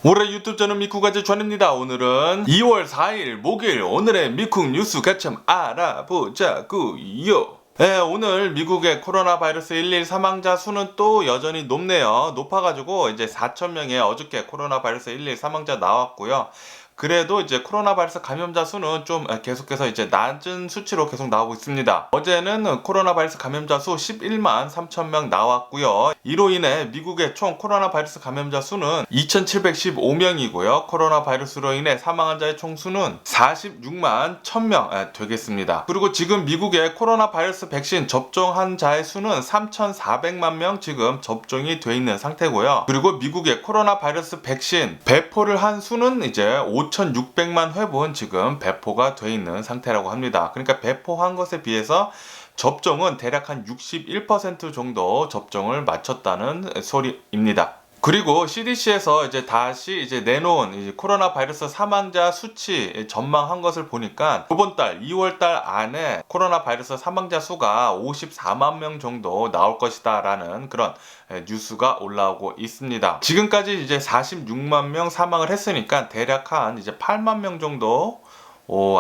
올해 유튜브 저는 미쿡아재 전입니다. 오늘은 2월 4일 목요일 오늘의 미쿡 뉴스 같이 알아보자구요. 네, 오늘 미국의 코로나 바이러스 11 사망자 수는 또 여전히 높네요. 높아가지고 이제 4,000명의 어저께 코로나 바이러스 11 사망자 나왔고요. 그래도 이제 코로나 바이러스 감염자 수는 좀 계속해서 이제 낮은 수치로 계속 나오고 있습니다. 어제는 코로나 바이러스 감염자 수 11만 3천 명 나왔고요. 이로 인해 미국의 총 코로나 바이러스 감염자 수는 2,715명이고요. 코로나 바이러스로 인해 사망한 자의 총 수는 46만 1,000명 되겠습니다. 그리고 지금 미국의 코로나 바이러스 백신 접종한 자의 수는 3,400만 명 지금 접종이 돼 있는 상태고요. 그리고 미국의 코로나 바이러스 백신 배포를 한 수는 이제 5,600만 회분 지금 배포가 돼 있는 상태라고 합니다. 그러니까 배포한 것에 비해서 접종은 대략 한 61% 정도 접종을 마쳤다는 소리입니다. 그리고 CDC에서 이제 다시 이제 내놓은 이제 코로나 바이러스 사망자 수치 전망한 것을 보니까 이번 달 2월 달 안에 코로나 바이러스 사망자 수가 54만 명 정도 나올 것이다라는 그런 뉴스가 올라오고 있습니다. 지금까지 이제 46만 명 사망을 했으니까 대략 한 이제 8만 명 정도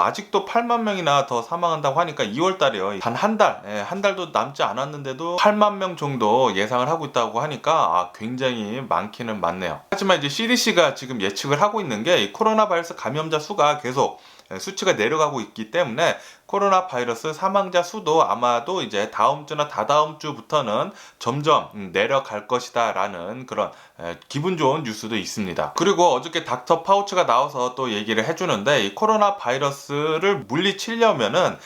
아직도 8만 명이나 더 사망한다고 하니까 2월 달에요. 단 한 달, 한 달도 남지 않았는데도 8만 명 정도 예상을 하고 있다고 하니까 굉장히 많기는 많네요. 하지만 이제 CDC가 지금 예측을 하고 있는 게 이 코로나 바이러스 감염자 수가 계속 수치가 내려가고 있기 때문에 코로나 바이러스 사망자 수도 아마도 이제 다음 주나 다다음 주부터는 점점 내려갈 것이다 라는 그런 기분 좋은 뉴스도 있습니다. 그리고 어저께 닥터 파우치가 나와서 또 얘기를 해주는데 이 코로나 바이러스를 물리치려면은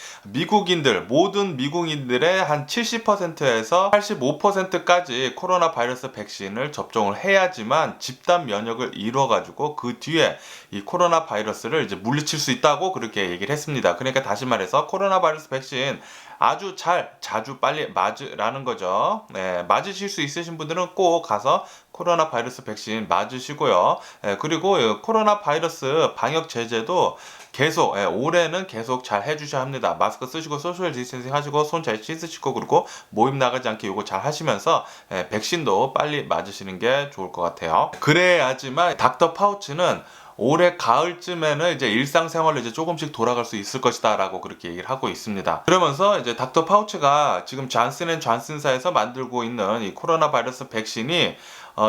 모든 미국인들의 한 70%에서 85%까지 코로나 바이러스 백신을 접종을 해야지만 집단 면역을 이뤄가지고 그 뒤에 이 코로나 바이러스를 이제 물리칠 수 있다고 그렇게 얘기를 했습니다. 그러니까 다시 말해서 코로나 바이러스 백신 아주 자주 빨리 맞으라는 거죠. 네, 맞으실 수 있으신 분들은 꼭 가서 코로나 바이러스 백신 맞으시고요. 그리고 코로나 바이러스 방역 제재도 계속 올해는 계속 잘 해주셔야 합니다. 마스크 쓰시고 소셜 디스턴싱 하시고 손 잘 씻으시고 그리고 모임 나가지 않게 이거 잘 하시면서 백신도 빨리 맞으시는 게 좋을 것 같아요. 그래야지만 닥터 파우치는 올해 가을쯤에는 이제 일상생활로 이제 조금씩 돌아갈 수 있을 것이다 라고 그렇게 얘기를 하고 있습니다. 그러면서 이제 닥터 파우치가 지금 존슨앤존슨사에서 만들고 있는 이 코로나 바이러스 백신이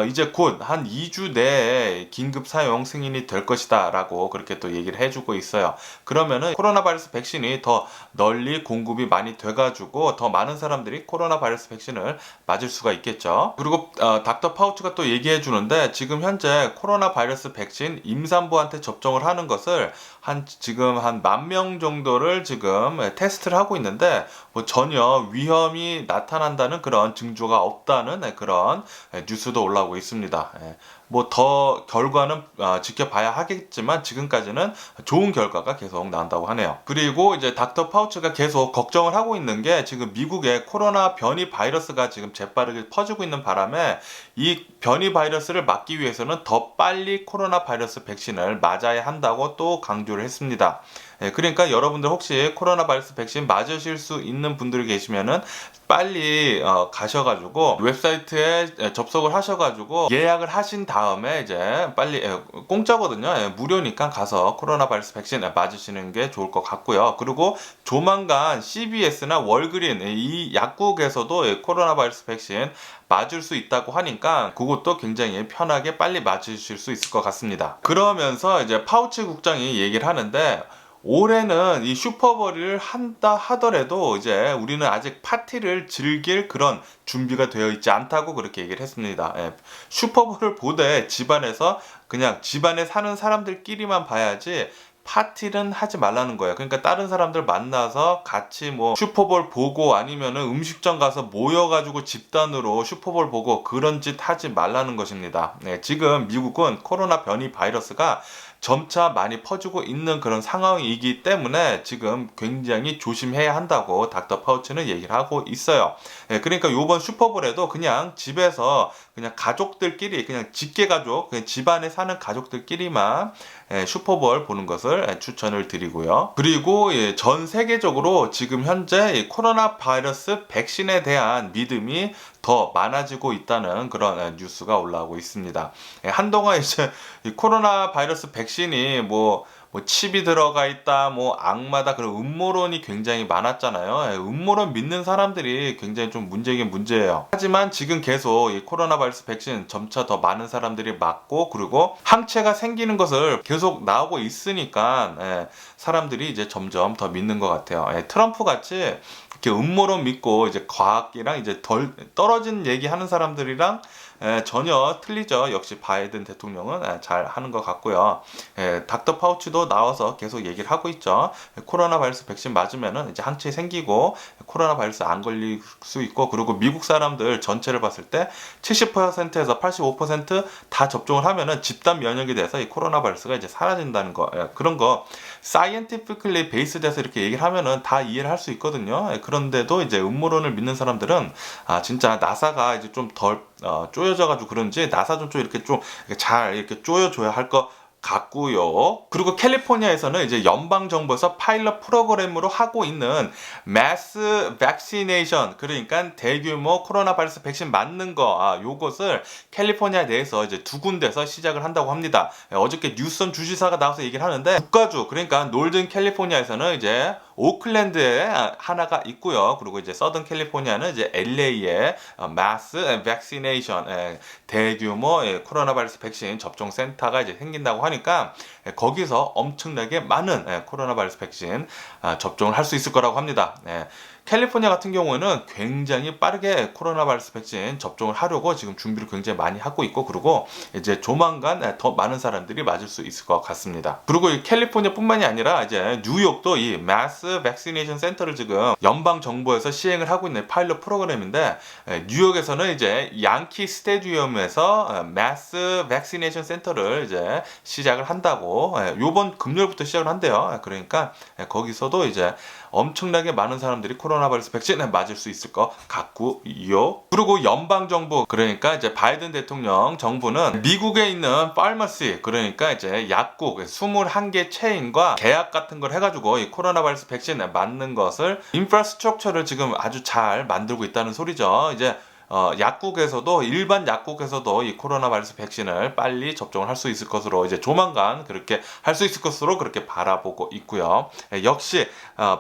이제 곧 한 2주 내에 긴급 사용 승인이 될 것이다 라고 그렇게 또 얘기를 해주고 있어요. 그러면은 코로나 바이러스 백신이 더 널리 공급이 많이 돼가지고 더 많은 사람들이 코로나 바이러스 백신을 맞을 수가 있겠죠. 그리고 닥터 파우치가 또 얘기해 주는데 지금 현재 코로나 바이러스 백신 임산부한테 접종을 하는 것을 지금 한 10,000명 정도를 지금 테스트를 하고 있는데 뭐 전혀 위험이 나타난다는 그런 징조가 없다는 그런 뉴스도 올라오고 있습니다. 뭐 더 결과는 지켜봐야 하겠지만 지금까지는 좋은 결과가 계속 나온다고 하네요. 그리고 이제 닥터 파우치가 계속 걱정을 하고 있는 게 지금 미국의 코로나 변이 바이러스가 지금 재빠르게 퍼지고 있는 바람에 이 변이 바이러스를 막기 위해서는 더 빨리 코로나 바이러스 백신을 맞아야 한다고 또 강조를 했습니다. 그러니까 여러분들 혹시 코로나 바이러스 백신 맞으실 수 있는 분들이 계시면은 빨리 가셔가지고 웹사이트에 접속을 하셔가지고 예약을 하신 다음에 이제 빨리 공짜거든요. 무료니까 가서 코로나 바이러스 백신 맞으시는 게 좋을 것 같고요. 그리고 조만간 CVS나 월그린 이 약국에서도 코로나 바이러스 백신 맞을 수 있다고 하니까 그것도 굉장히 편하게 빨리 맞으실 수 있을 것 같습니다. 그러면서 이제 파우치 국장이 얘기를 하는데 올해는 이 슈퍼볼을 한다 하더라도 이제 우리는 아직 파티를 즐길 그런 준비가 되어 있지 않다고 그렇게 얘기를 했습니다. 슈퍼볼을 보되 집안에서 그냥 집안에 사는 사람들끼리만 봐야지 파티는 하지 말라는 거예요. 그러니까 다른 사람들 만나서 같이 뭐 슈퍼볼 보고 아니면은 음식점 가서 모여가지고 집단으로 슈퍼볼 보고 그런 짓 하지 말라는 것입니다. 지금 미국은 코로나 변이 바이러스가 점차 많이 퍼지고 있는 그런 상황이기 때문에 지금 굉장히 조심해야 한다고 닥터 파우치는 얘기를 하고 있어요. 그러니까 요번 슈퍼볼에도 그냥 집에서 그냥 가족들끼리 그냥 직계 가족, 그냥 집안에 사는 가족들끼리만 슈퍼볼 보는 것을 추천을 드리고요. 그리고 전 세계적으로 지금 현재 이 코로나 바이러스 백신에 대한 믿음이 더 많아지고 있다는 그런 뉴스가 올라오고 있습니다. 한동안 이제 이 코로나 바이러스 백신이 뭐 칩이 들어가 있다, 뭐 악마다 그런 음모론이 굉장히 많았잖아요. 음모론 믿는 사람들이 굉장히 좀 문제긴 문제예요. 하지만 지금 계속 이 코로나 바이러스 백신 점차 더 많은 사람들이 맞고 그리고 항체가 생기는 것을 계속 나오고 있으니까 사람들이 이제 점점 더 믿는 것 같아요. 트럼프 같이 이렇게 음모론 믿고 이제 과학이랑 이제 덜 떨어진 얘기하는 사람들이랑 전혀 틀리죠. 역시 바이든 대통령은 잘 하는 것 같고요. 닥터 파우치도 나와서 계속 얘기를 하고 있죠. 코로나 바이러스 백신 맞으면은 이제 항체 생기고 코로나 바이러스 안 걸릴 수 있고 그리고 미국 사람들 전체를 봤을 때 70%에서 85%다 접종을 하면은 집단 면역이 돼서 이 코로나 바이러스가 이제 사라진다는 거 그런 거 사이언티피클리 베이스돼서 이렇게 얘기를 하면은 다 이해를 할 수 있거든요. 그런데도 이제 음모론을 믿는 사람들은 진짜 나사가 이제 좀 덜 쪼여져가지고 그런지 나사 좀 이렇게 좀 잘 이렇게 쪼여줘야 할 것 같고요. 그리고 캘리포니아에서는 이제 연방 정부에서 파일럿 프로그램으로 하고 있는 매스 백시네이션 그러니까 대규모 코로나 바이러스 백신 맞는 거 요것을 캘리포니아 내에서 이제 두 군데서 시작을 한다고 합니다. 어저께 뉴섬 주지사가 나와서 얘기를 하는데 국가주 그러니까 놀든 캘리포니아에서는 이제 오클랜드에 하나가 있고요. 그리고 이제 서든 캘리포니아는 이제 LA에 마스 백시네이션 대규모 코로나 바이러스 백신 접종 센터가 이제 생긴다고 하니까 거기서 엄청나게 많은 코로나 바이러스 백신 접종을 할 수 있을 거라고 합니다. 캘리포니아 같은 경우에는 굉장히 빠르게 코로나 바이러스 백신 접종을 하려고 지금 준비를 굉장히 많이 하고 있고 그리고 이제 조만간 더 많은 사람들이 맞을 수 있을 것 같습니다. 그리고 이 캘리포니아뿐만이 아니라 이제 뉴욕도 이 마스 백시네이션 센터를 지금 연방 정부에서 시행을 하고 있는 파일럿 프로그램인데 뉴욕에서는 이제 양키 스테디움에서 마스 백시네이션 센터를 이제 시작을 한다고 요번 금요일부터 시작을 한대요. 그러니까 거기서도 이제 엄청나게 많은 사람들이 코로나 바이러스 백신에 맞을 수 있을 것 같고요. 그리고 연방 정부 그러니까 이제 바이든 대통령 정부는 미국에 있는 파마시 그러니까 이제 약국 21개 체인과 계약 같은 걸 해가지고 이 코로나 바이러스 백신에 맞는 것을 인프라스트럭처를 지금 아주 잘 만들고 있다는 소리죠. 이제 약국에서도 일반 약국에서도 이 코로나 바이러스 백신을 빨리 접종을 할 수 있을 것으로 이제 조만간 그렇게 할 수 있을 것으로 그렇게 바라보고 있고요. 역시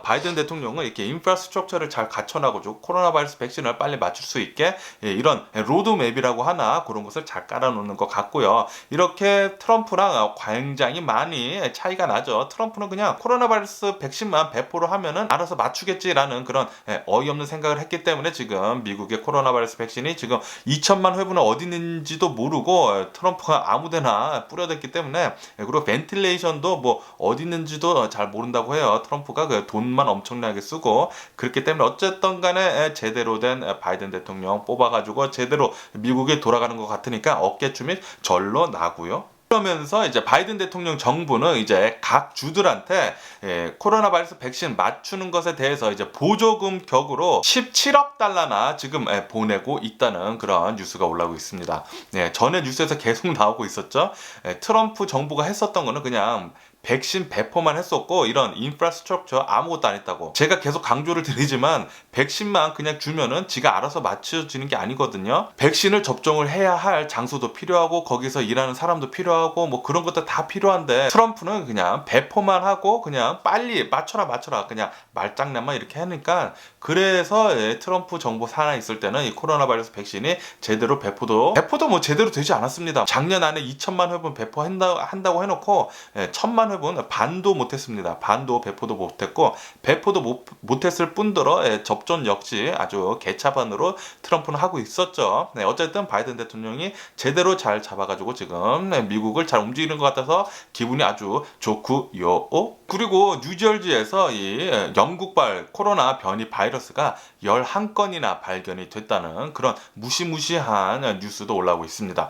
바이든 대통령은 이렇게 인프라스트럭처를 잘 갖춰놔가지고 코로나 바이러스 백신을 빨리 맞출 수 있게 이런 로드맵이라고 하나 그런 것을 잘 깔아놓는 것 같고요. 이렇게 트럼프랑 굉장히 많이 차이가 나죠. 트럼프는 그냥 코로나 바이러스 백신만 배포를 하면은 알아서 맞추겠지라는 그런 어이없는 생각을 했기 때문에 지금 미국의 코로나 바이러스 백신이 지금 2천만 회분은 어디 있는지도 모르고 트럼프가 아무데나 뿌려댔기 때문에 그리고 벤틸레이션도 뭐 어디 있는지도 잘 모른다고 해요. 트럼프가 그 돈만 엄청나게 쓰고 그렇기 때문에 어쨌든 간에 제대로 된 바이든 대통령 뽑아가지고 제대로 미국에 돌아가는 것 같으니까 어깨춤이 절로 나고요. 그러면서 이제 바이든 대통령 정부는 이제 각 주들한테 코로나 바이러스 백신 맞추는 것에 대해서 이제 보조금 격으로 17억 달러나 지금 보내고 있다는 그런 뉴스가 올라오고 있습니다. 전에 뉴스에서 계속 나오고 있었죠. 트럼프 정부가 했었던 거는 그냥 백신 배포만 했었고 이런 인프라스트럭처 아무것도 안 했다고 제가 계속 강조를 드리지만 백신만 그냥 주면은 지가 알아서 맞춰지는 게 아니거든요. 백신을 접종을 해야 할 장소도 필요하고 거기서 일하는 사람도 필요하고 뭐 그런 것도 다 필요한데 트럼프는 그냥 배포만 하고 그냥 빨리 맞춰라 그냥 말장난만 이렇게 하니까 그래서 트럼프 정부 살아 있을 때는 이 코로나 바이러스 백신이 제대로 배포도 뭐 제대로 되지 않았습니다. 작년 안에 2천만 회분 배포한다고 해놓고 1,000만 천만 회분 반도 못했습니다. 반도 배포도 못했고 배포도 못했을 뿐더러 접종 역시 아주 개차반으로 트럼프는 하고 있었죠. 네, 어쨌든 바이든 대통령이 제대로 잘 잡아가지고 지금 미국을 잘 움직이는 것 같아서 기분이 아주 좋고요. 그리고 뉴저지에서 이 영국발 코로나 변이 바이러스가 11건이나 발견이 됐다는 그런 무시무시한 뉴스도 올라오고 있습니다.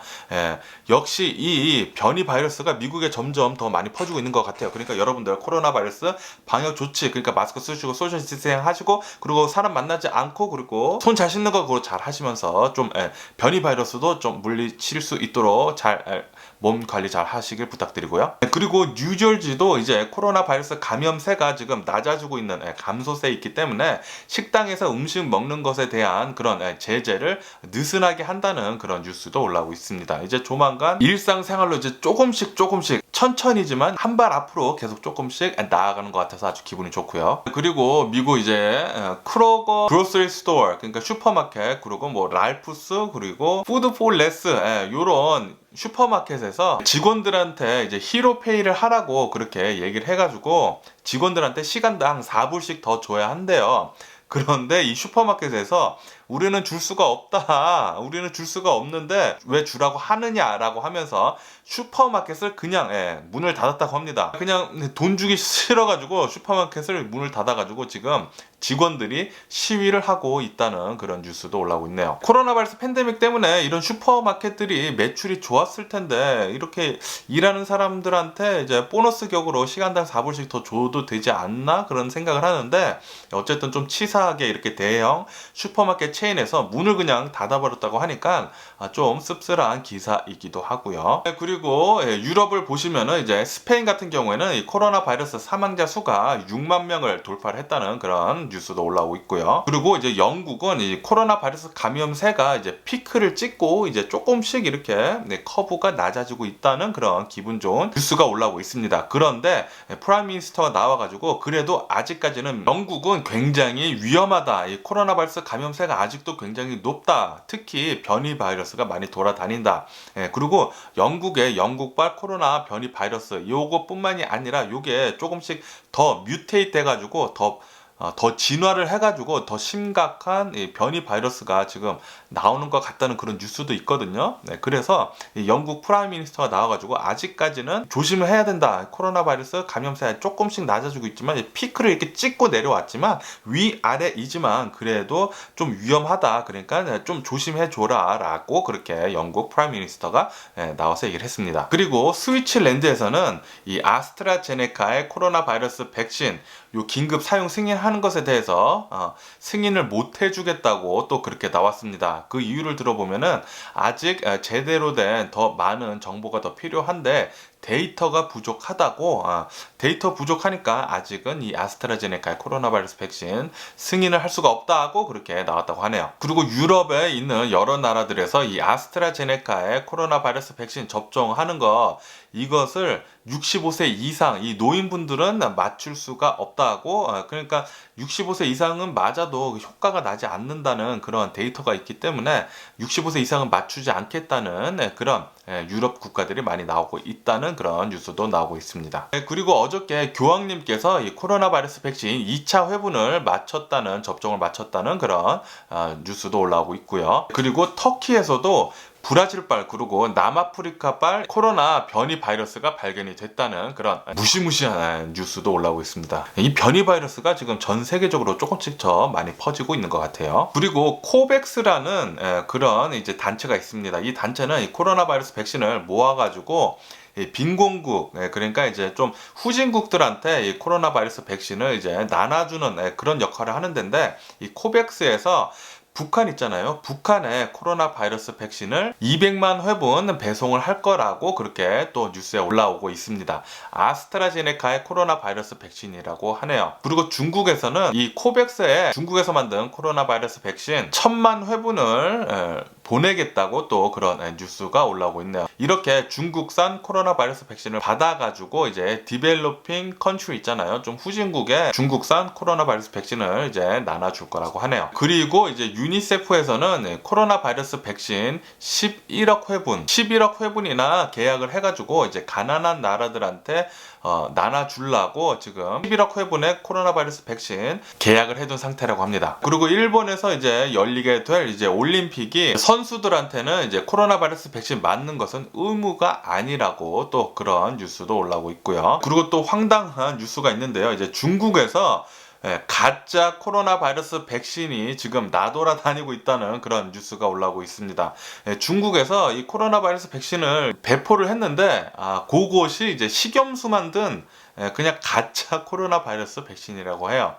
역시 이 변이 바이러스가 미국에 점점 더 많이 퍼지고 있는 것 같아요. 그러니까 여러분들 코로나 바이러스 방역 조치, 그러니까 마스크 쓰시고 소셜 디스텐싱 하시고, 그리고 사람 만나지 않고, 그리고 손 잘 씻는 거 그거 잘 하시면서 좀 변이 바이러스도 좀 물리칠 수 있도록 잘 몸 관리 잘 하시길 부탁드리고요. 그리고 뉴저지도 이제 코로나 바이러스 감염세가 지금 낮아지고 있는 감소세에 있기 때문에 식당에서 음식 먹는 것에 대한 그런 제재를 느슨하게 한다는 그런 뉴스도 올라오고 있습니다. 이제 조만간 일상생활로 이제 조금씩 천천히지만 한 발 앞으로 계속 조금씩 나아가는 것 같아서 아주 기분이 좋고요. 그리고 미국 이제 크로거 그로서리 스토어, 그러니까 슈퍼마켓, 그리고 뭐 랄프스, 그리고 푸드 포 레스, 요런 슈퍼마켓에서 직원들한테 이제 히로페이를 하라고 그렇게 얘기를 해가지고 직원들한테 시간당 4불씩 더 줘야 한대요. 그런데 이 슈퍼마켓에서 우리는 줄 수가 없다, 우리는 줄 수가 없는데 왜 주라고 하느냐라고 하면서 슈퍼마켓을 그냥 문을 닫았다고 합니다. 그냥 돈 주기 싫어가지고 슈퍼마켓을 문을 닫아가지고 지금 직원들이 시위를 하고 있다는 그런 뉴스도 올라오고 있네요. 코로나 바이러스 팬데믹 때문에 이런 슈퍼마켓들이 매출이 좋았을 텐데 이렇게 일하는 사람들한테 이제 보너스 격으로 시간당 4불씩 더 줘도 되지 않나 그런 생각을 하는데, 어쨌든 좀 치사하게 이렇게 대형 슈퍼마켓 체인에서 문을 그냥 닫아버렸다고 하니까 좀 씁쓸한 기사이기도 하고요. 그리고 유럽을 보시면은 이제 스페인 같은 경우에는 이 코로나 바이러스 사망자 수가 6만 명을 돌파를 했다는 그런 뉴스도 올라오고 있고요. 그리고 이제 영국은 이 코로나 바이러스 감염세가 이제 피크를 찍고 이제 조금씩 이렇게 커브가 낮아지고 있다는 그런 기분 좋은 뉴스가 올라오고 있습니다. 그런데 프라임 미니스터가 나와가지고 그래도 아직까지는 영국은 굉장히 위험하다, 이 코로나 바이러스 감염세가 아직도 굉장히 높다, 특히 변이 바이러스가 많이 돌아다닌다. 그리고 영국의 영국발 코로나 변이 바이러스 요것뿐만이 아니라 요게 조금씩 더 뮤테이트 돼가지고 더 진화를 해가지고 더 심각한 이 변이 바이러스가 지금 나오는 것 같다는 그런 뉴스도 있거든요. 그래서 이 영국 프라임 미니스터가 나와가지고 아직까지는 조심을 해야 된다. 코로나 바이러스 감염세 조금씩 낮아지고 있지만 피크를 이렇게 찍고 내려왔지만 위아래이지만 그래도 좀 위험하다. 그러니까 좀 조심해 줘라라고 그렇게 영국 프라임 미니스터가 나와서 얘기를 했습니다. 그리고 스위츠랜드에서는 이 아스트라제네카의 코로나 바이러스 백신 요 긴급 사용 승인하는 것에 대해서 승인을 못 해주겠다고 또 그렇게 나왔습니다. 그 이유를 들어보면은 아직 제대로 된 더 많은 정보가 더 필요한데 데이터가 부족하다고, 데이터 부족하니까 아직은 이 아스트라제네카의 코로나 바이러스 백신 승인을 할 수가 없다고 그렇게 나왔다고 하네요. 그리고 유럽에 있는 여러 나라들에서 이 아스트라제네카의 코로나 바이러스 백신 접종하는 거, 이것을 65세 이상 이 노인분들은 맞출 수가 없다고, 그러니까 65세 이상은 맞아도 효과가 나지 않는다는 그런 데이터가 있기 때문에 65세 이상은 맞추지 않겠다는 그런 유럽 국가들이 많이 나오고 있다는 그런 뉴스도 나오고 있습니다. 그리고 어저께 교황님께서 이 코로나 바이러스 백신 2차 회분을 접종을 마쳤다는 그런 뉴스도 올라오고 있고요. 그리고 터키에서도 브라질발, 그리고 남아프리카발 코로나 변이 바이러스가 발견이 됐다는 그런 무시무시한 뉴스도 올라오고 있습니다. 이 변이 바이러스가 지금 전 세계적으로 조금씩 더 많이 퍼지고 있는 것 같아요. 그리고 코백스라는 그런 이제 단체가 있습니다. 이 단체는 이 코로나 바이러스 백신을 모아가지고 빈곤국, 그러니까 이제 좀 후진국들한테 이 코로나 바이러스 백신을 이제 나눠주는 그런 역할을 하는 데인데, 이 코백스에서 북한 있잖아요. 북한에 코로나 바이러스 백신을 200만 회분 배송을 할 거라고 그렇게 또 뉴스에 올라오고 있습니다. 아스트라제네카의 코로나 바이러스 백신이라고 하네요. 그리고 중국에서는 이 코백스에 중국에서 만든 코로나 바이러스 백신 1000만 회분을 보내겠다고 또 그런 뉴스가 올라오고 있네요. 이렇게 중국산 코로나 바이러스 백신을 받아가지고 이제 디벨로핑 컨트리 있잖아요. 좀 후진국에 중국산 코로나 바이러스 백신을 이제 나눠줄 거라고 하네요. 그리고 이제 유니세프에서는 코로나 바이러스 백신 11억 회분이나 계약을 해가지고 이제 가난한 나라들한테 나눠주려고 지금 11억 회분의 코로나 바이러스 백신 계약을 해둔 상태라고 합니다. 그리고 일본에서 이제 열리게 될 이제 올림픽이 선수들한테는 이제 코로나 바이러스 백신 맞는 것은 의무가 아니라고 또 그런 뉴스도 올라오고 있고요. 그리고 또 황당한 뉴스가 있는데요. 이제 중국에서 가짜 코로나 바이러스 백신이 지금 나돌아다니고 있다는 그런 뉴스가 올라오고 있습니다. 중국에서 이 코로나 바이러스 백신을 배포를 했는데 그것이 이제 식염수만 든 그냥 가짜 코로나 바이러스 백신이라고 해요.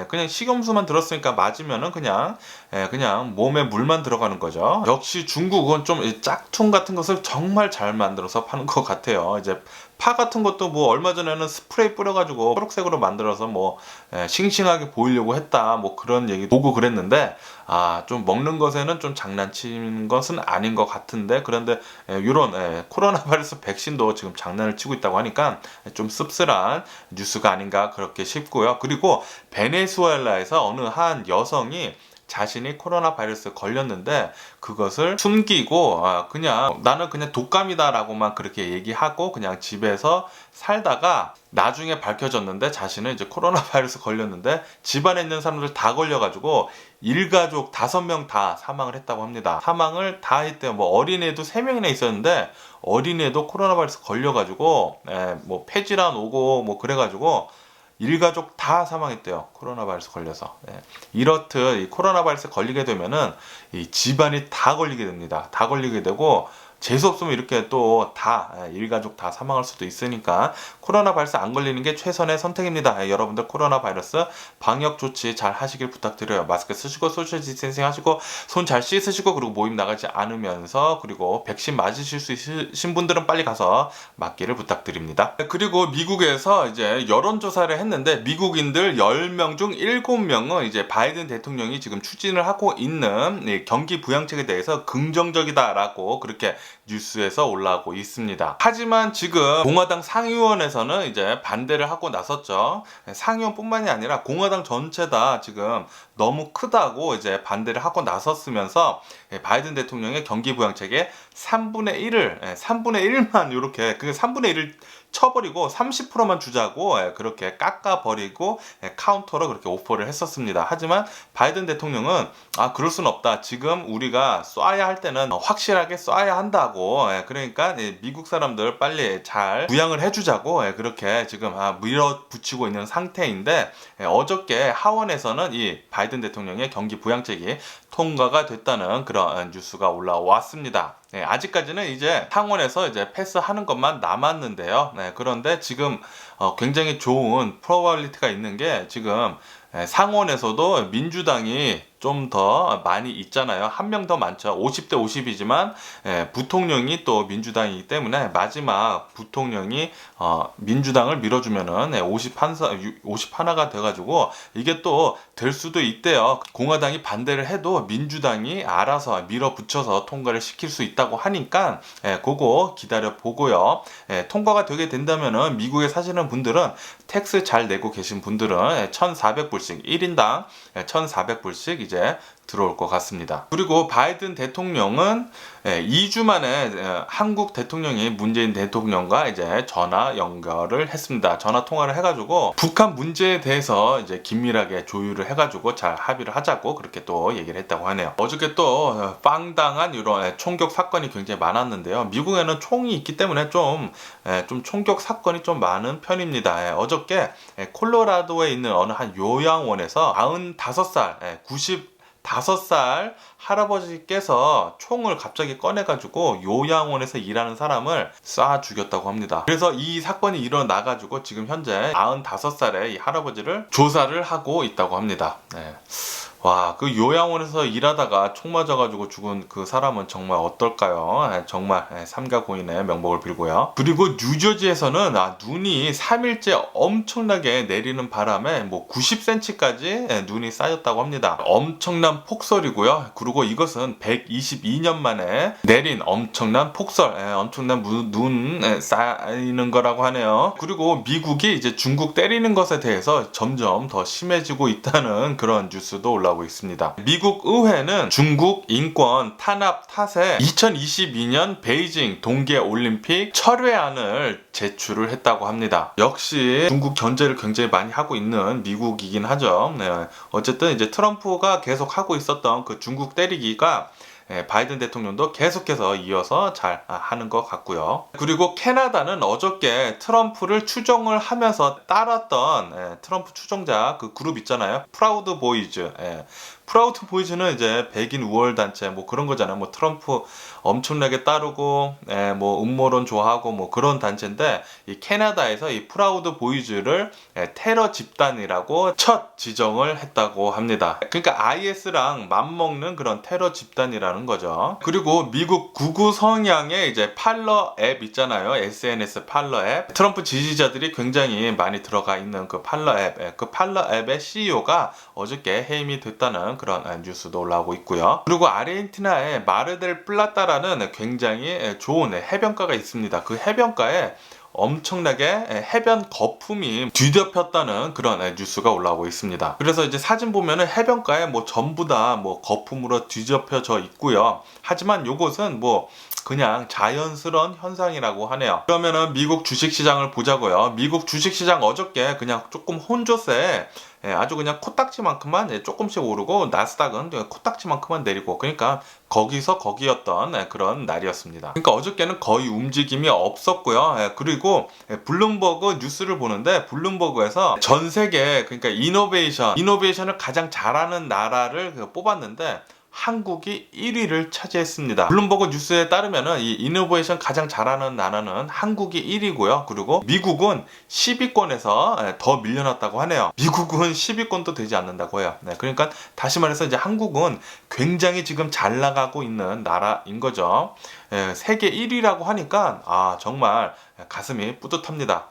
그냥 식염수만 들었으니까 맞으면은 그냥 몸에 물만 들어가는 거죠. 역시 중국은 좀 짝퉁 같은 것을 정말 잘 만들어서 파는 것 같아요. 이제 파 같은 것도 뭐 얼마 전에는 스프레이 뿌려가지고 초록색으로 만들어서 뭐 싱싱하게 보이려고 했다 뭐 그런 얘기 보고 그랬는데 좀 먹는 것에는 좀 장난치는 것은 아닌 것 같은데 그런데 이런 코로나 바이러스 백신도 지금 장난을 치고 있다고 하니까 좀 씁쓸한 뉴스가 아닌가 그렇게 싶고요. 그리고 베네수엘라에서 어느 한 여성이 자신이 코로나 바이러스 걸렸는데 그것을 숨기고 그냥 나는 그냥 독감이다라고만 그렇게 얘기하고 그냥 집에서 살다가 나중에 밝혀졌는데 자신은 이제 코로나 바이러스 걸렸는데 집안에 있는 사람들 다 걸려가지고 일가족 5명 다 사망을 했다고 합니다. 사망을 다 했대요. 뭐 어린애도 3명이나 있었는데 어린애도 코로나 바이러스 걸려가지고 뭐 폐질환 오고 뭐 그래가지고 일가족 다 사망했대요. 코로나 바이러스 걸려서. 이렇듯 이 코로나 바이러스 걸리게 되면은 이 집안이 다 걸리게 됩니다. 다 걸리게 되고 재수 없으면 이렇게 또 다 일가족 다 사망할 수도 있으니까 코로나 바이러스 안 걸리는 게 최선의 선택입니다. 여러분들 코로나 바이러스 방역 조치 잘 하시길 부탁드려요. 마스크 쓰시고 소셜 디스텐싱 하시고 손 잘 씻으시고 그리고 모임 나가지 않으면서 그리고 백신 맞으실 수 있으신 분들은 빨리 가서 맞기를 부탁드립니다. 그리고 미국에서 이제 여론조사를 했는데 미국인들 10명 중 7명은 이제 바이든 대통령이 지금 추진을 하고 있는 경기 부양책에 대해서 긍정적이다라고 그렇게 뉴스에서 올라오고 있습니다. 하지만 지금 공화당 상의원에서는 이제 반대를 하고 나섰죠. 상의원뿐만이 아니라 공화당 전체 다 지금 너무 크다고 이제 반대를 하고 나섰으면서 바이든 대통령의 경기 부양책의 3분의 1만 이렇게 그 3분의 1을 쳐버리고 30%만 주자고 그렇게 깎아버리고 카운터로 그렇게 오퍼를 했었습니다. 하지만 바이든 대통령은 그럴 순 없다. 지금 우리가 쏴야 할 때는 확실하게 쏴야 한다고 그러니까 미국 사람들 빨리 잘 부양을 해주자고 그렇게 지금 밀어붙이고 있는 상태인데 어저께 하원에서는 이 바이든 대통령의 경기 부양책이 통과가 됐다는 그런 뉴스가 올라왔습니다. 아직까지는 이제 상원에서 이제 패스하는 것만 남았는데요. 그런데 지금 굉장히 좋은 프로바빌리티가 있는 게 지금 상원에서도 민주당이 좀 더 많이 있잖아요. 한 명 더 많죠. 50대 50이지만 부통령이 또 민주당이기 때문에 마지막 부통령이 민주당을 밀어주면은 51가 돼가지고 이게 또 될 수도 있대요. 공화당이 반대를 해도 민주당이 알아서 밀어붙여서 통과를 시킬 수 있다고 하니까 그거 기다려 보고요. 통과가 되게 된다면은 미국에 사시는 분들은 텍스 잘 내고 계신 분들은 1,400불씩 1인당 1,400불씩 이제 들어올 것 같습니다. 그리고 바이든 대통령은 2주 만에 한국 대통령이 문재인 대통령과 이제 전화 연결을 했습니다. 전화 통화를 해가지고 북한 문제에 대해서 이제 긴밀하게 조율을 해가지고 잘 합의를 하자고 그렇게 또 얘기를 했다고 하네요. 어저께 또 빵당한 이런 총격 사건이 굉장히 많았는데요. 미국에는 총이 있기 때문에 좀 총격 사건이 좀 많은 편입니다. 어저께 콜로라도에 있는 어느 한 요양원에서 95살, 95살 할아버지께서 총을 갑자기 꺼내가지고 요양원에서 일하는 사람을 쏴 죽였다고 합니다. 그래서 이 사건이 일어나가지고 지금 현재 95살의 이 할아버지를 조사를 하고 있다고 합니다. 와, 그 요양원에서 일하다가 총 맞아가지고 죽은 그 사람은 정말 어떨까요? 정말 삼가 고인의 명복을 빌고요. 그리고 뉴저지에서는 눈이 3일째 엄청나게 내리는 바람에 뭐 90cm까지 눈이 쌓였다고 합니다. 엄청난 폭설이고요. 그리고 이것은 122년 만에 내린 엄청난 폭설, 엄청난 눈 쌓이는 거라고 하네요. 그리고 미국이 이제 중국 때리는 것에 대해서 점점 더 심해지고 있다는 그런 뉴스도 올라오고 올라오고 있습니다. 미국 의회는 중국 인권 탄압 탓에 2022년 베이징 동계올림픽 철회안을 제출을 했다고 합니다. 역시 중국 견제를 굉장히 많이 하고 있는 미국이긴 하죠. 네. 어쨌든 이제 트럼프가 계속 하고 있었던 그 중국 때리기가 바이든 대통령도 계속해서 이어서 잘 하는 것 같고요. 그리고 캐나다는 어저께 트럼프를 추종을 하면서 따랐던 트럼프 추종자 그 그룹 있잖아요. 프라우드 보이즈. 프라우드 보이즈는 이제 백인 우월 단체 뭐 그런 거잖아요. 뭐 트럼프 엄청나게 따르고 뭐 음모론 좋아하고 뭐 그런 단체인데 이 캐나다에서 이 프라우드 보이즈를 테러 집단이라고 첫 지정을 했다고 합니다. 그러니까 IS랑 맞먹는 그런 테러 집단이라는 거죠. 그리고 미국 구구 성향의 이제 팔러 앱 있잖아요. SNS 팔러 앱. 트럼프 지지자들이 굉장히 많이 들어가 있는 그 팔러 앱. 그 팔러 앱의 CEO가 어저께 해임이 됐다는 그런 뉴스도 올라오고 있고요. 그리고 아르헨티나의 마르델 플라타라는 굉장히 좋은 해변가가 있습니다. 그 해변가에 엄청나게 해변 거품이 뒤덮였다는 그런 뉴스가 올라오고 있습니다. 그래서 이제 사진 보면은 해변가에 뭐 전부 다 뭐 거품으로 뒤덮여져 있고요. 하지만 요것은 뭐 그냥 자연스러운 현상이라고 하네요. 그러면은 미국 주식시장을 보자고요. 미국 주식시장 어저께 그냥 조금 혼조세 아주 그냥 코딱지만큼만 조금씩 오르고 나스닥은 코딱지만큼만 내리고 그러니까 거기서 거기였던 그런 날이었습니다. 그러니까 어저께는 거의 움직임이 없었고요. 그리고 블룸버그 뉴스를 보는데 블룸버그에서 전 세계 그러니까 이노베이션을 가장 잘하는 나라를 뽑았는데 한국이 1위를 차지했습니다. 블룸버그 뉴스에 따르면은 이 이노베이션 가장 잘하는 나라는 한국이 1위고요. 그리고 미국은 10위권에서 더 밀려났다고 하네요. 미국은 10위권도 되지 않는다고 해요. 그러니까 다시 말해서 이제 한국은 굉장히 지금 잘 나가고 있는 나라인 거죠. 세계 1위라고 하니까 정말 가슴이 뿌듯합니다.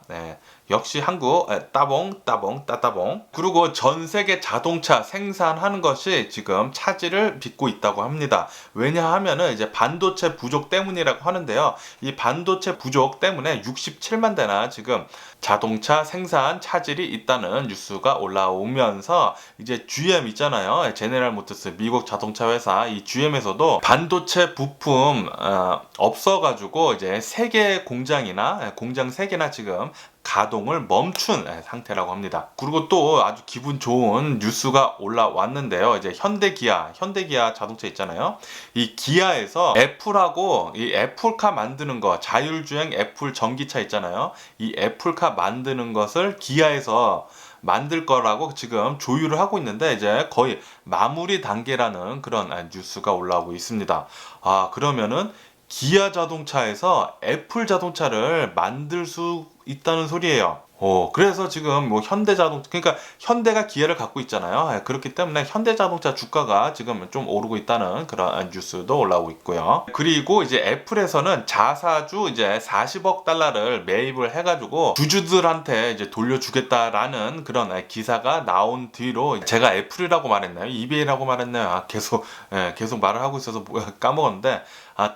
역시 한국 따봉 따따봉. 그리고 전 세계 자동차 생산하는 것이 지금 차질을 빚고 있다고 합니다. 왜냐하면은 이제 반도체 부족 때문이라고 하는데요. 이 반도체 부족 때문에 67만 대나 지금 자동차 생산 차질이 있다는 뉴스가 올라오면서 이제 GM 있잖아요. 제네럴 모터스 미국 자동차 회사 이 GM에서도 반도체 부품 없어가지고 이제 세 개 공장이나 공장 3개나 지금 가동을 멈춘 상태라고 합니다. 그리고 또 아주 기분 좋은 뉴스가 올라왔는데요. 이제 현대기아 자동차 있잖아요. 이 기아에서 애플하고 이 애플카 만드는 거, 자율주행 애플 전기차 있잖아요. 이 애플카 만드는 것을 기아에서 만들 거라고 지금 조율을 하고 있는데 이제 거의 마무리 단계라는 그런 뉴스가 올라오고 있습니다. 그러면은 기아 자동차에서 애플 자동차를 만들 수 있다는 소리예요. 그래서 지금 뭐 현대자동차, 그러니까 현대가 기아를 갖고 있잖아요. 그렇기 때문에 현대자동차 주가가 지금 좀 오르고 있다는 그런 뉴스도 올라오고 있고요. 그리고 이제 애플에서는 자사주 이제 40억 달러를 매입을 해가지고 주주들한테 이제 돌려주겠다라는 그런 기사가 나온 뒤로 제가 애플이라고 말했나요? 이베이라고 말했나요? 계속 말을 하고 있어서 까먹었는데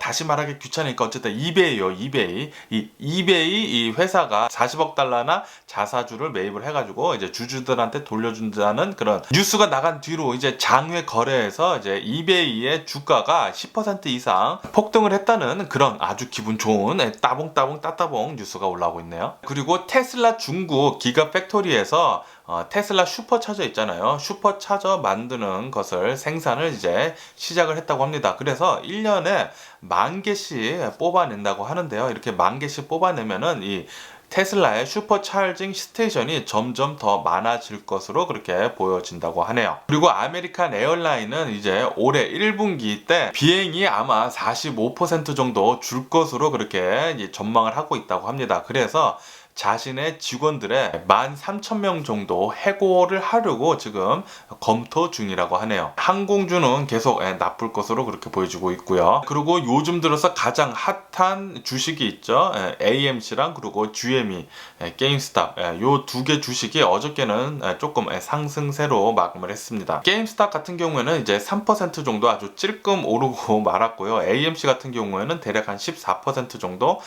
다시 말하기 귀찮으니까 어쨌든 이베이요. 이베이 이 회사가 40억 달러나 자사주를 매입을 해가지고 이제 주주들한테 돌려준다는 그런 뉴스가 나간 뒤로 이제 장외 거래에서 이제 이베이의 주가가 10% 이상 폭등을 했다는 그런 아주 기분 좋은 따봉 뉴스가 올라오고 있네요. 그리고 테슬라 중국 기가 팩토리에서 테슬라 슈퍼차저 있잖아요. 슈퍼차저 만드는 것을 생산을 이제 시작을 했다고 합니다. 그래서 1년에 10,000개씩 뽑아낸다고 하는데요. 이렇게 10,000개씩 뽑아내면은 이 테슬라의 슈퍼차징 스테이션이 점점 더 많아질 것으로 그렇게 보여진다고 하네요. 그리고 아메리칸 에어라인은 이제 올해 1분기 때 비행이 아마 45% 정도 줄 것으로 그렇게 이제 전망을 하고 있다고 합니다. 그래서 자신의 직원들의 13,000명 정도 해고를 하려고 지금 검토 중이라고 하네요. 항공주는 계속 나쁠 것으로 그렇게 보여지고 있고요. 그리고 요즘 들어서 가장 핫한 주식이 있죠. AMC랑 그리고 GME, 게임스탑 요 두 개 주식이 어저께는 조금 상승세로 마감을 했습니다. 게임스탑 같은 경우에는 이제 3% 정도 아주 찔끔 오르고 말았고요. AMC 같은 경우에는 대략 한 14% 정도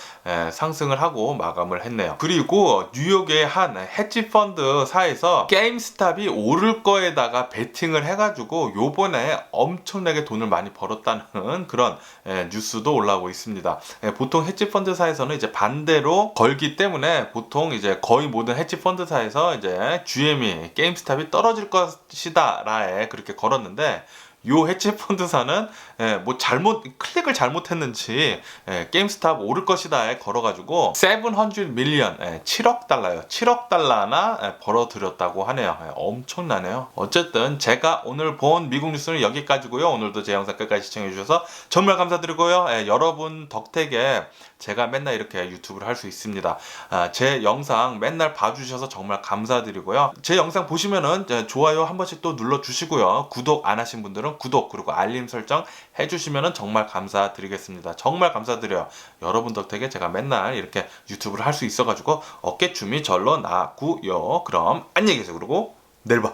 상승을 하고 마감을 했네요. 그리고 그리고 뉴욕의 한 헤지 펀드사에서 게임스탑이 오를 거에다가 베팅을 해가지고 요번에 엄청나게 돈을 많이 벌었다는 그런 뉴스도 올라오고 있습니다. 보통 헤지 펀드사에서는 이제 반대로 걸기 때문에 보통 이제 거의 모든 헤지 펀드사에서 이제 GM이 게임스탑이 떨어질 것이다라에 그렇게 걸었는데, 요 해치펀드사는 뭐 클릭을 잘못했는지 게임스탑 오를 것이다에 걸어가지고 700 밀리언 7억 달러요. 7억 달러나 벌어들였다고 하네요. 엄청나네요. 어쨌든 제가 오늘 본 미국 뉴스는 여기까지고요. 오늘도 제 영상 끝까지 시청해주셔서 정말 감사드리고요. 여러분 덕택에 제가 맨날 이렇게 유튜브를 할 수 있습니다. 제 영상 맨날 봐주셔서 정말 감사드리고요. 제 영상 보시면은 좋아요 한 번씩 또 눌러주시고요. 구독 안 하신 분들은 구독 그리고 알림 설정 해주시면은 정말 감사드리겠습니다. 정말 감사드려요. 여러분 덕택에 제가 맨날 이렇게 유튜브를 할 수 있어가지고 어깨춤이 절로 나고요. 그럼 안녕히 계세요. 그리고 내일 봐.